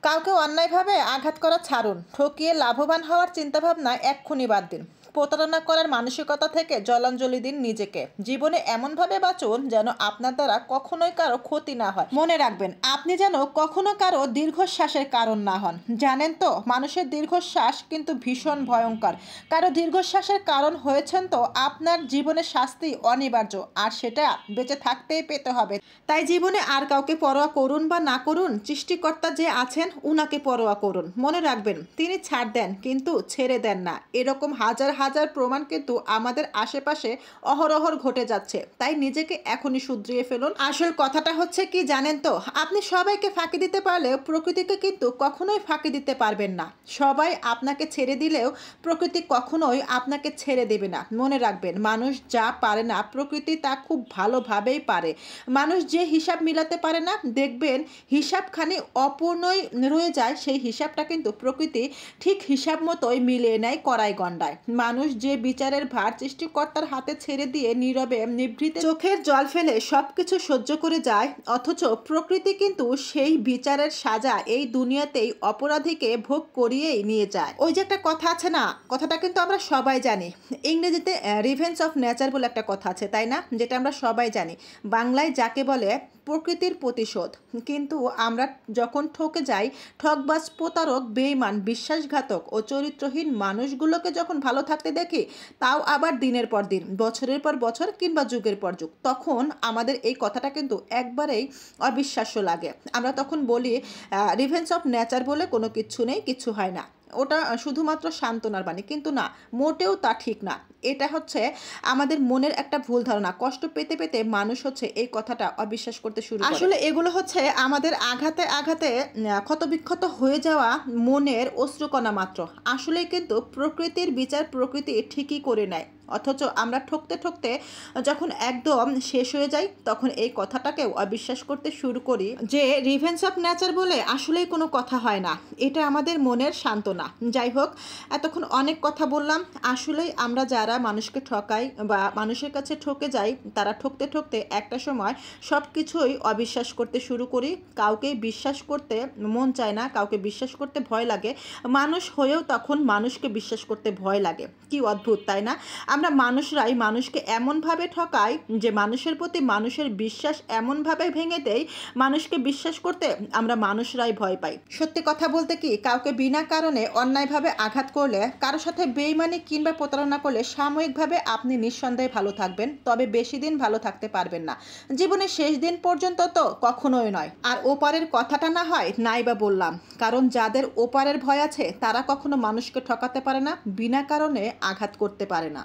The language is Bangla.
কাউকে অন্যায়ভাবে আঘাত করা ছাড়ুন, ঠকিয়ে লাভবান হওয়ার চিন্তাভাবনা এক্ষুনি বাদ দিন। প্রতারণা করার মানসিকতা থেকে জলাঞ্জলি দিন নিজেকে। জীবনে এমনভাবে বাঁচুন যেন আপনার দ্বারা কখনোই কারো ক্ষতি না হয়। মনে রাখবেন, আপনি যেন কখনো কারো দীর্ঘশ্বাসের কারণ না হন। জানেন তো, মানুষের দীর্ঘশ্বাস কিন্তু ভীষণ ভয়ঙ্কর। কারো দীর্ঘশ্বাসের কারণ হয়েছেন তো আপনার জীবনে শাস্তি অনিবার্য, আর সেটা বেঁচে থাকতেই পেতে হবে। তাই জীবনে আর কাউকে পরোয়া করুন বা না করুন, সৃষ্টিকর্তা যে আছেন উনাকে পরোয়া করুন। মনে রাখবেন, তিনি ছাড় দেন কিন্তু ছেড়ে দেন না। এরকম হাজার হাজার প্রমাণ কিন্তু আমাদের আশেপাশে অহরহর ঘটে যাচ্ছে। তাই নিজেকে এখনই শুধরিয়ে ফেলুন। আসল কথাটা হচ্ছে কি জানেন তো, আপনি সবাইকে ফাঁকি দিতে পারলেও প্রকৃতিকে কিন্তু কখনোই ফাঁকি দিতে পারবেন না। সবাই আপনাকে ছেড়ে দিলেও প্রকৃতি কখনোই আপনাকে ছেড়ে দেবে না। মনে রাখবেন, মানুষ যা পারে না প্রকৃতি তা খুব ভালোভাবেই পারে। মানুষ যে হিসাব মিলাতে পারে না, দেখবেন হিসাবখানি অপূর্ণই রয়ে যায়, সেই হিসাবটা কিন্তু প্রকৃতি ঠিক হিসাব মতোই মিলিয়ে নেয় কড়াই গণ্ডায়। মানুষ যে বিচারের ভার সৃষ্টিকর্তার হাতে ছেড়ে দিয়ে নীরবে নিভৃতে চোখের জল ফেলে সবকিছু সহ্য করে যায়, অথচ প্রকৃতি কিন্তু সেই বিচারের সাজা এই দুনিয়াতেই অপরাধীকে ভোগ করিয়েই নিয়ে যায়। ওই যে একটা কথা আছে না, কথাটা কিন্তু আমরা সবাই জানি। ইংরেজিতে রিভেঞ্জ অফ নেচার বলে একটা কথা আছে, তাই না? যেটা আমরা সবাই জানি। বাংলায় যাকে বলে প্রকৃতির প্রতিশোধ। কিন্তু আমরা যখন ঠকে যাই, ঠকবাজ, প্রতারক, বেঈমান, বিশ্বাসঘাতক ও চরিত্রহীন মানুষগুলোকে যখন ভালো থাকতে দেখি, তাও আবার দিনের পর দিন, বছরের পর বছর কিংবা যুগের পর যুগ, তখন আমাদের এই কথাটা কিন্তু একবারেই অবিশ্বাস্য লাগে। আমরা তখন বলি রিভেঞ্জ অফ নেচার বলে কোনো কিচ্ছু নেই, কিচ্ছু হয় না, ওটা শুধুমাত্র সান্ত্বনার বাণী। কিন্তু না, মোটেও তা ঠিক না। এটা হচ্ছে আমাদের মনের একটা ভুল ধারণা। কষ্ট পেতে পেতে মানুষ হচ্ছে এই কথাটা অবিশ্বাস করতে শুরু করে। আসলে এগুলো হচ্ছে আমাদের আঘাতে আঘাতে ক্ষতবিক্ষত হয়ে যাওয়া মনের অশ্রুকণা মাত্র। আসলে কিন্তু প্রকৃতির বিচার প্রকৃতি ঠিকই করে নেয়। অথচ আমরা ঠকতে ঠকতে যখন একদম শেষ হয়ে যাই, তখন এই কথাটাকেও অবিশ্বাস করতে শুরু করি যে রিভেঞ্জ অফ নেচার বলে আসলেই কোনো কথা হয় না। এটা আমাদের মনের সান্ত্বনা। যাই হোক, এতক্ষণ অনেক কথা বললাম। আসলেই আমরা যারা মানুষকে ঠকাই বা মানুষের কাছে ঠকে যাই, তারা ঠকতে ঠকতে একটা সময় সব কিছুই অবিশ্বাস করতে শুরু করি। কাউকে বিশ্বাস করতে মন চায় না, কাউকে বিশ্বাস করতে ভয় লাগে। মানুষ হয়েও তখন মানুষকে বিশ্বাস করতে ভয় লাগে। কি অদ্ভুত, তাই না? আমরা মানুষরাই মানুষকে এমনভাবে ঠকাই যে মানুষের প্রতি মানুষের বিশ্বাস এমনভাবে ভেঙে দেয়, মানুষকে বিশ্বাস করতে আমরা মানুষরাই ভয় পাই। সত্যি কথা বলতে কি, কাউকে বিনা কারণে অন্যায়ভাবে আঘাত করলে, কারো সাথে বেইমানি কিংবা প্রতারণা করলে সাময়িকভাবে আপনি নিঃসন্দেহে ভালো থাকবেন, তবে বেশি দিন ভালো থাকতে পারবেন না। জীবনের শেষ দিন পর্যন্ত তো কখনোই নয়। আর ওপারের কথাটা না হয় নাই বা বললাম, কারণ যাদের ওপারের ভয় আছে তারা কখনো মানুষকে ঠকাতে পারে না, বিনা কারণে আঘাত করতে পারে না।